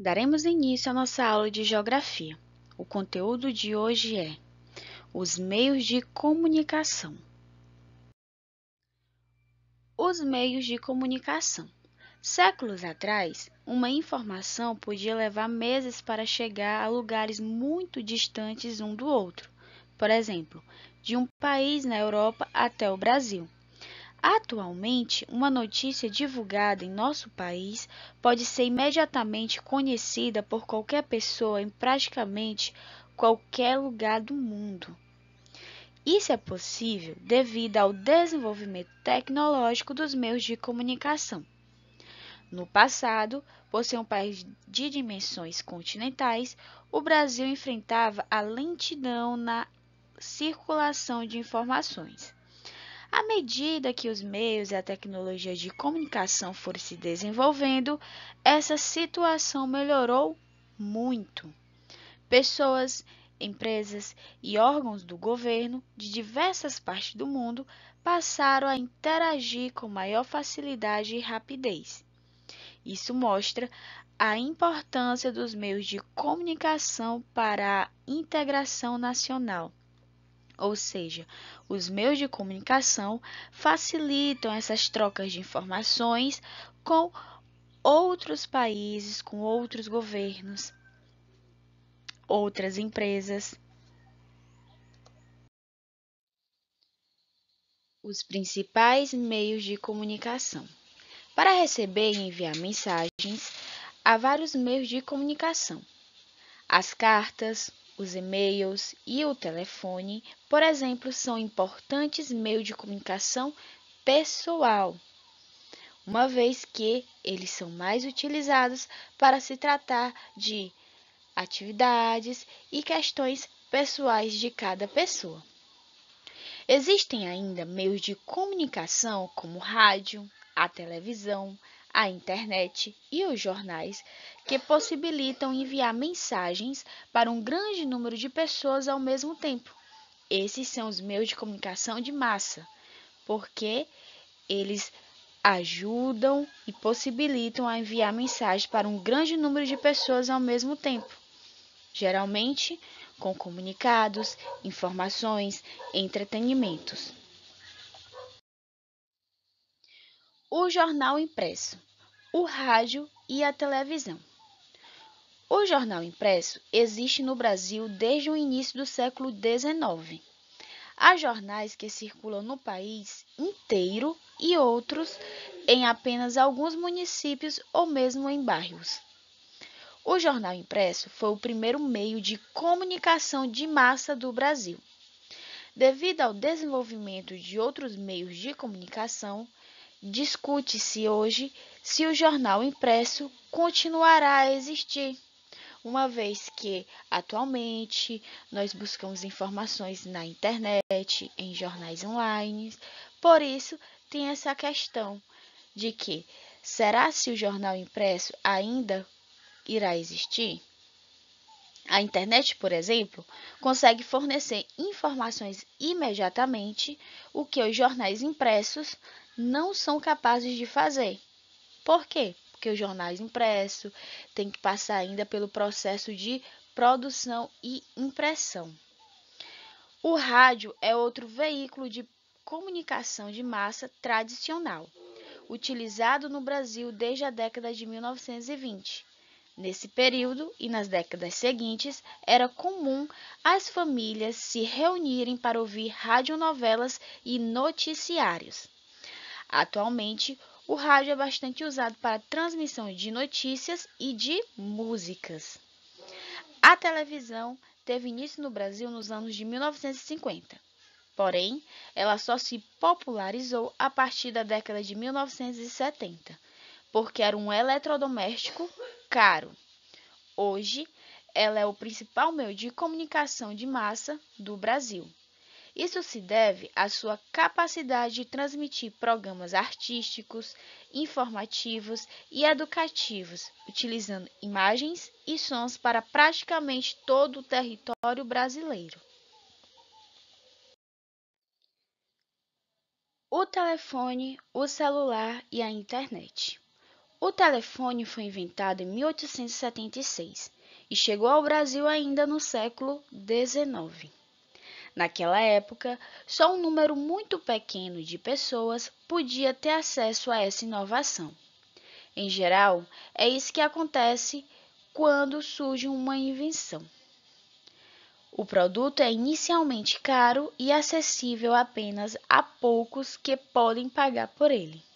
Daremos início à nossa aula de Geografia. O conteúdo de hoje é os meios de comunicação. Os meios de comunicação. Séculos atrás, uma informação podia levar meses para chegar a lugares muito distantes um do outro. Por exemplo, de um país na Europa até o Brasil. Atualmente, uma notícia divulgada em nosso país pode ser imediatamente conhecida por qualquer pessoa em praticamente qualquer lugar do mundo. Isso é possível devido ao desenvolvimento tecnológico dos meios de comunicação. No passado, por ser um país de dimensões continentais, o Brasil enfrentava a lentidão na circulação de informações. À medida que os meios e a tecnologia de comunicação foram se desenvolvendo, essa situação melhorou muito. Pessoas, empresas e órgãos do governo de diversas partes do mundo passaram a interagir com maior facilidade e rapidez. Isso mostra a importância dos meios de comunicação para a integração nacional. Ou seja, os meios de comunicação facilitam essas trocas de informações com outros países, com outros governos, outras empresas. Os principais meios de comunicação. Para receber e enviar mensagens, há vários meios de comunicação. As cartas, os e-mails e o telefone, por exemplo, são importantes meios de comunicação pessoal, uma vez que eles são mais utilizados para se tratar de atividades e questões pessoais de cada pessoa. Existem ainda meios de comunicação como o rádio, a televisão, a internet e os jornais que possibilitam enviar mensagens para um grande número de pessoas ao mesmo tempo. Esses são os meios de comunicação de massa, porque eles ajudam e possibilitam a enviar mensagens para um grande número de pessoas ao mesmo tempo, geralmente com comunicados, informações, entretenimentos. O jornal impresso, o rádio e a televisão. O jornal impresso existe no Brasil desde o início do século XIX. Há jornais que circulam no país inteiro e outros em apenas alguns municípios ou mesmo em bairros. O jornal impresso foi o primeiro meio de comunicação de massa do Brasil. Devido ao desenvolvimento de outros meios de comunicação, discute-se hoje se o jornal impresso continuará a existir, uma vez que, atualmente, nós buscamos informações na internet, em jornais online. Por isso, tem essa questão de que, será se o jornal impresso ainda irá existir? A internet, por exemplo, consegue fornecer informações imediatamente, o que os jornais impressos não são capazes de fazer. Por quê? Porque os jornais impressos têm que passar ainda pelo processo de produção e impressão. O rádio é outro veículo de comunicação de massa tradicional, utilizado no Brasil desde a década de 1920. Nesse período e nas décadas seguintes, era comum as famílias se reunirem para ouvir radionovelas e noticiários. Atualmente, o rádio é bastante usado para transmissão de notícias e de músicas. A televisão teve início no Brasil nos anos de 1950. Porém, ela só se popularizou a partir da década de 1970, porque era um eletrodoméstico caro. Hoje, ela é o principal meio de comunicação de massa do Brasil. Isso se deve à sua capacidade de transmitir programas artísticos, informativos e educativos, utilizando imagens e sons para praticamente todo o território brasileiro. O telefone, o celular e a internet. O telefone foi inventado em 1876 e chegou ao Brasil ainda no século XIX. Naquela época, só um número muito pequeno de pessoas podia ter acesso a essa inovação. Em geral, é isso que acontece quando surge uma invenção. O produto é inicialmente caro e acessível apenas a poucos que podem pagar por ele.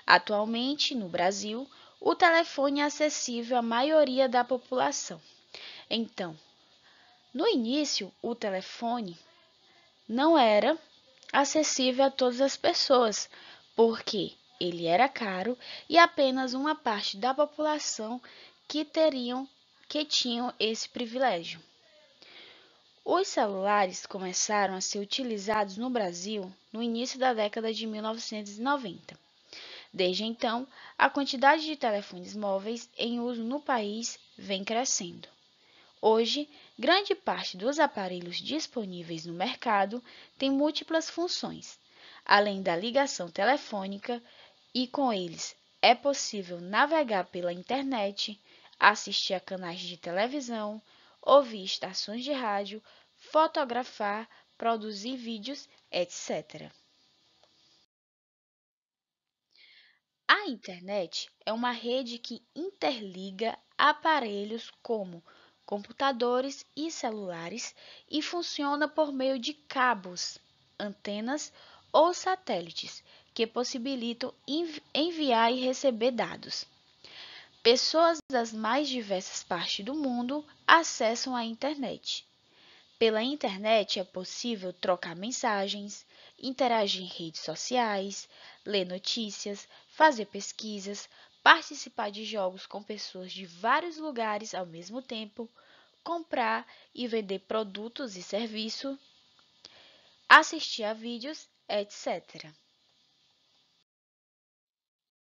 Atualmente, no Brasil, o telefone é acessível à maioria da população. Então, no início, o telefone não era acessível a todas as pessoas, porque ele era caro e apenas uma parte da população que tinham esse privilégio. Os celulares começaram a ser utilizados no Brasil no início da década de 1990. Desde então, a quantidade de telefones móveis em uso no país vem crescendo. Hoje, grande parte dos aparelhos disponíveis no mercado tem múltiplas funções, além da ligação telefônica, e com eles é possível navegar pela internet, assistir a canais de televisão, ouvir estações de rádio, fotografar, produzir vídeos, etc. A internet é uma rede que interliga aparelhos como computadores e celulares e funciona por meio de cabos, antenas ou satélites que possibilitam enviar e receber dados. Pessoas das mais diversas partes do mundo acessam a internet. Pela internet é possível trocar mensagens, interagir em redes sociais, ler notícias, fazer pesquisas, participar de jogos com pessoas de vários lugares ao mesmo tempo, comprar e vender produtos e serviços, assistir a vídeos, etc.